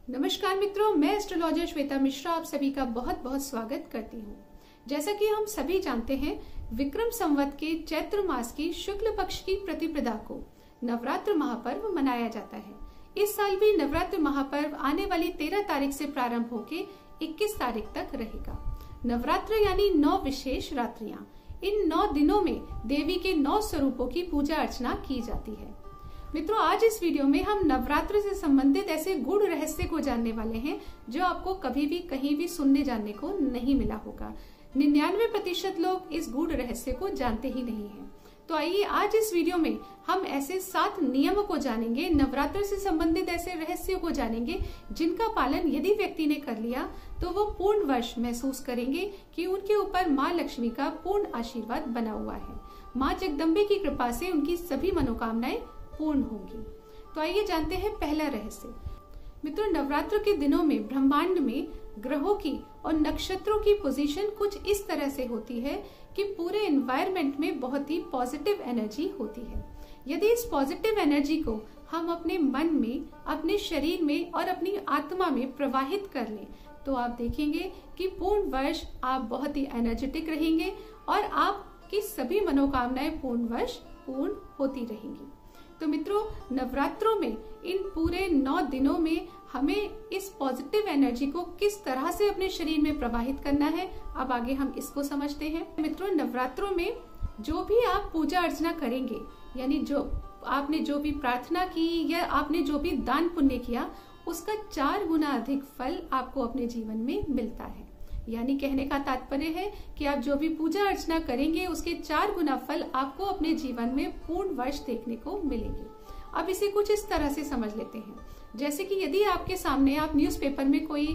नमस्कार मित्रों, मैं एस्ट्रोलॉजर श्वेता मिश्रा आप सभी का बहुत बहुत स्वागत करती हूँ। जैसा कि हम सभी जानते हैं, विक्रम संवत के चैत्र मास की शुक्ल पक्ष की प्रतिपदा को नवरात्र महापर्व मनाया जाता है। इस साल भी नवरात्र महापर्व आने वाली 13 तारीख से प्रारंभ होकर 21 तारीख तक रहेगा। नवरात्र यानी 9 विशेष रात्रियां। इन 9 दिनों में देवी के 9 स्वरूपों की पूजा अर्चना की जाती है। मित्रों, आज इस वीडियो में हम नवरात्र से संबंधित ऐसे गूढ़ रहस्य को जानने वाले हैं जो आपको कभी भी कहीं भी सुनने जानने को नहीं मिला होगा। 99% लोग इस गूढ़ रहस्य को जानते ही नहीं हैं। तो आइए आज इस वीडियो में हम ऐसे 7 नियम को जानेंगे, नवरात्र से संबंधित ऐसे रहस्यों को जानेंगे जिनका पालन यदि व्यक्ति ने कर लिया तो वो पूर्ण वर्ष महसूस करेंगे कि उनके ऊपर माँ लक्ष्मी का पूर्ण आशीर्वाद बना हुआ है। माँ जगदम्बे की कृपा से उनकी सभी मनोकामनाएं पूर्ण होगी। तो आइए जानते हैं पहला रहस्य। मित्रों, नवरात्र के दिनों में ब्रह्मांड में ग्रहों की और नक्षत्रों की पोजीशन कुछ इस तरह से होती है कि पूरे एनवायरनमेंट में बहुत ही पॉजिटिव एनर्जी होती है। यदि इस पॉजिटिव एनर्जी को हम अपने मन में, अपने शरीर में और अपनी आत्मा में प्रवाहित कर लें तो आप देखेंगे कि पूर्ण वर्ष आप बहुत ही एनर्जेटिक रहेंगे और आपकी सभी मनोकामनाएं पूर्ण वर्ष पूर्ण होती रहेंगी। तो मित्रों, नवरात्रों में इन पूरे 9 दिनों में हमें इस पॉजिटिव एनर्जी को किस तरह से अपने शरीर में प्रवाहित करना है, अब आगे हम इसको समझते हैं। मित्रों, नवरात्रों में जो भी आप पूजा अर्चना करेंगे, यानी आपने जो भी प्रार्थना की या आपने जो भी दान पुण्य किया, उसका 4 गुना अधिक फल आपको अपने जीवन में मिलता है। यानी कहने का तात्पर्य है कि आप जो भी पूजा अर्चना करेंगे उसके 4 गुना फल आपको अपने जीवन में पूर्ण वर्ष देखने को मिलेंगे। अब इसे कुछ इस तरह से समझ लेते हैं, जैसे कि यदि आपके सामने आप न्यूज़पेपर में कोई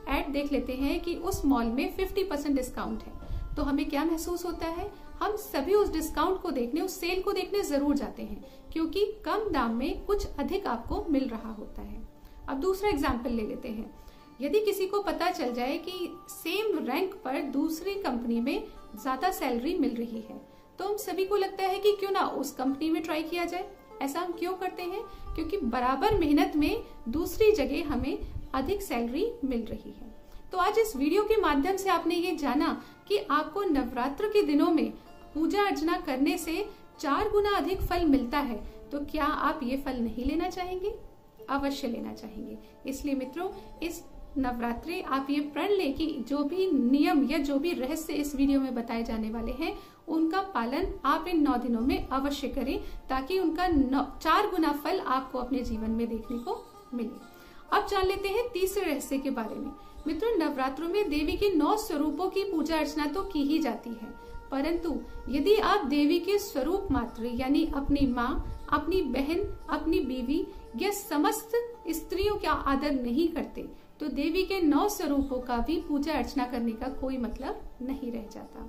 एड देख लेते हैं कि उस मॉल में 50% डिस्काउंट है, तो हमें क्या महसूस होता है? हम सभी उस डिस्काउंट को देखने, उस सेल को देखने जरूर जाते हैं, क्योंकि कम दाम में कुछ अधिक आपको मिल रहा होता है। अब दूसरा एग्जाम्पल ले लेते हैं। यदि किसी को पता चल जाए कि सेम रैंक पर दूसरी कंपनी में ज्यादा सैलरी मिल रही है, तो हम सभी को लगता है कि क्यों ना उस कंपनी में ट्राई किया जाए। ऐसा हम क्यों करते हैं? क्योंकि बराबर मेहनत में दूसरी जगह हमें अधिक सैलरी मिल रही है। तो आज इस वीडियो के माध्यम से आपने ये जाना कि आपको नवरात्र के दिनों में पूजा अर्चना करने से 4 गुना अधिक फल मिलता है। तो क्या आप ये फल नहीं लेना चाहेंगे? अवश्य लेना चाहेंगे। इसलिए मित्रों, इस नवरात्रि आप ये प्रण लें कि जो भी नियम या जो भी रहस्य इस वीडियो में बताए जाने वाले हैं उनका पालन आप इन 9 दिनों में अवश्य करें, ताकि उनका 4 गुना फल आपको अपने जीवन में देखने को मिले। अब जान लेते हैं तीसरे रहस्य के बारे में। मित्रों, नवरात्रों में देवी के 9 स्वरूपों की पूजा अर्चना तो की ही जाती है, परंतु यदि आप देवी के स्वरूप मात्र यानी अपनी माँ, अपनी बहन, अपनी बीवी या समस्त स्त्रियों का आदर नहीं करते तो देवी के 9 स्वरूपों का भी पूजा अर्चना करने का कोई मतलब नहीं रह जाता।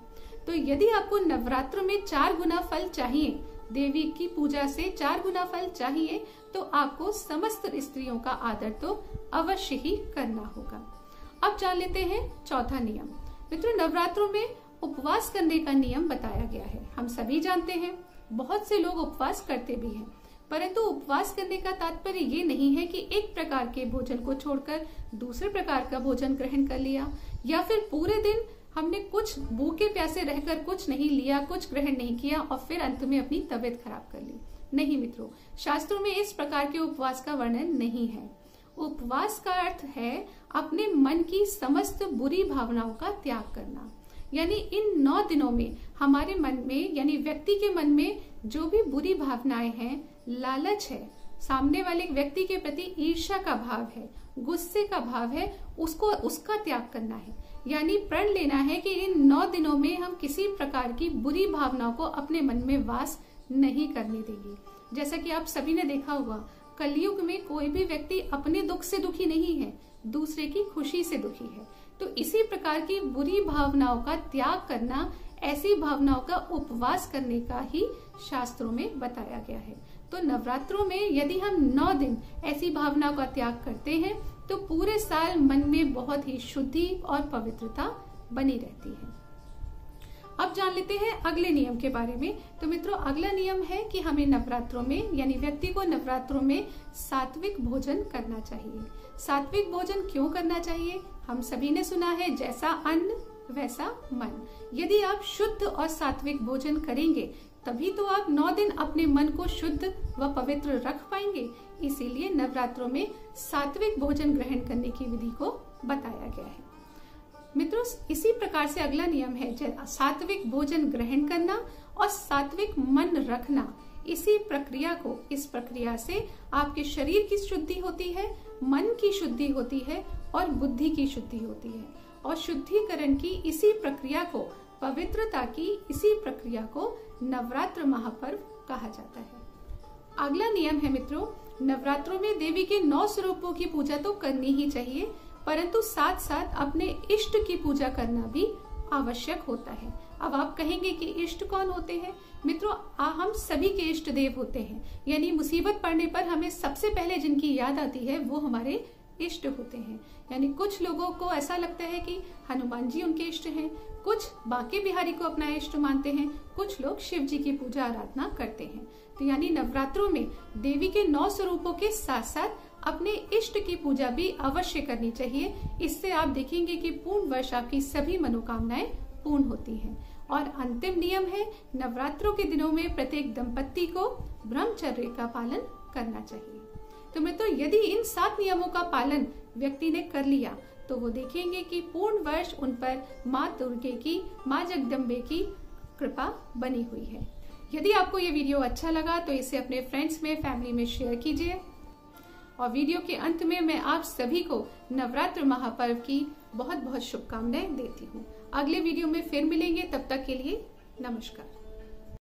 तो यदि आपको नवरात्र में 4 गुना फल चाहिए, देवी की पूजा से 4 गुना फल चाहिए, तो आपको समस्त स्त्रियों का आदर तो अवश्य ही करना होगा। अब जान लेते हैं चौथा नियम। मित्रों, नवरात्रों में उपवास करने का नियम बताया गया है। हम सभी जानते हैं, बहुत से लोग उपवास करते भी हैं, परंतु उपवास करने का तात्पर्य ये नहीं है कि एक प्रकार के भोजन को छोड़कर दूसरे प्रकार का भोजन ग्रहण कर लिया, या फिर पूरे दिन हमने कुछ भूखे प्यासे रहकर कुछ नहीं लिया, कुछ ग्रहण नहीं किया और फिर अंत में अपनी तबीयत खराब कर ली। नहीं मित्रों, शास्त्रों में इस प्रकार के उपवास का वर्णन नहीं है। उपवास का अर्थ है अपने मन की समस्त बुरी भावनाओं का त्याग करना। यानी इन 9 दिनों में हमारे मन में, यानी व्यक्ति के मन में जो भी बुरी भावनाएं हैं, लालच है, सामने वाले व्यक्ति के प्रति ईर्ष्या का भाव है, गुस्से का भाव है, उसका त्याग करना है। यानी प्रण लेना है कि इन 9 दिनों में हम किसी प्रकार की बुरी भावनाओं को अपने मन में वास नहीं करने देंगे। जैसा कि आप सभी ने देखा होगा, कलयुग में कोई भी व्यक्ति अपने दुख से दुखी नहीं है, दूसरे की खुशी से दुखी है। तो इसी प्रकार की बुरी भावनाओं का त्याग करना, ऐसी भावनाओं का उपवास करने का ही शास्त्रों में बताया गया है। तो नवरात्रों में यदि हम 9 दिन ऐसी भावनाओं का त्याग करते हैं तो पूरे साल मन में बहुत ही शुद्धि और पवित्रता बनी रहती है। अब जान लेते हैं अगले नियम के बारे में। तो मित्रों, अगला नियम है कि हमें नवरात्रों में, यानी व्यक्ति को नवरात्रों में सात्विक भोजन करना चाहिए। सात्विक भोजन क्यों करना चाहिए? हम सभी ने सुना है, जैसा अन्न वैसा मन। यदि आप शुद्ध और सात्विक भोजन करेंगे तभी तो आप 9 दिन अपने मन को शुद्ध व पवित्र रख पाएंगे। इसीलिए नवरात्रों में सात्विक भोजन ग्रहण करने की विधि को बताया गया है। मित्रों, इसी प्रकार से अगला नियम है सात्विक भोजन ग्रहण करना और सात्विक मन रखना। इस प्रक्रिया से आपके शरीर की शुद्धि होती है, मन की शुद्धि होती है और बुद्धि की शुद्धि होती है। और शुद्धिकरण की इसी प्रक्रिया को, पवित्रता की इसी प्रक्रिया को नवरात्र महापर्व कहा जाता है। अगला नियम है मित्रों, नवरात्रों में देवी के 9 स्वरूपों की पूजा तो करनी ही चाहिए, परंतु साथ साथ अपने इष्ट की पूजा करना भी आवश्यक होता है। अब आप कहेंगे कि इष्ट कौन होते हैं? मित्रों, हम सभी के इष्ट देव होते हैं, यानी मुसीबत पड़ने पर हमें सबसे पहले जिनकी याद आती है वो हमारे इष्ट होते हैं। यानी कुछ लोगों को ऐसा लगता है कि हनुमान जी उनके इष्ट हैं, कुछ बांके बिहारी को अपना इष्ट मानते हैं, कुछ लोग शिव जी की पूजा आराधना करते हैं। तो यानी नवरात्रों में देवी के 9 स्वरूपों के साथ साथ अपने इष्ट की पूजा भी अवश्य करनी चाहिए। इससे आप देखेंगे कि पूर्ण वर्ष आपकी सभी मनोकामनाएं पूर्ण होती हैं। और अंतिम नियम है, नवरात्रों के दिनों में प्रत्येक दंपत्ति को ब्रह्मचर्य का पालन करना चाहिए। तो मित्रों, यदि इन 7 नियमों का पालन व्यक्ति ने कर लिया तो वो देखेंगे कि पूर्ण वर्ष उन पर माँ दुर्गे की, माँ जगदम्बे की कृपा बनी हुई है। यदि आपको ये वीडियो अच्छा लगा तो इसे अपने फ्रेंड्स में, फैमिली में शेयर कीजिए। और वीडियो के अंत में मैं आप सभी को नवरात्र महापर्व की बहुत बहुत शुभकामनाएं देती हूँ। अगले वीडियो में फिर मिलेंगे, तब तक के लिए नमस्कार।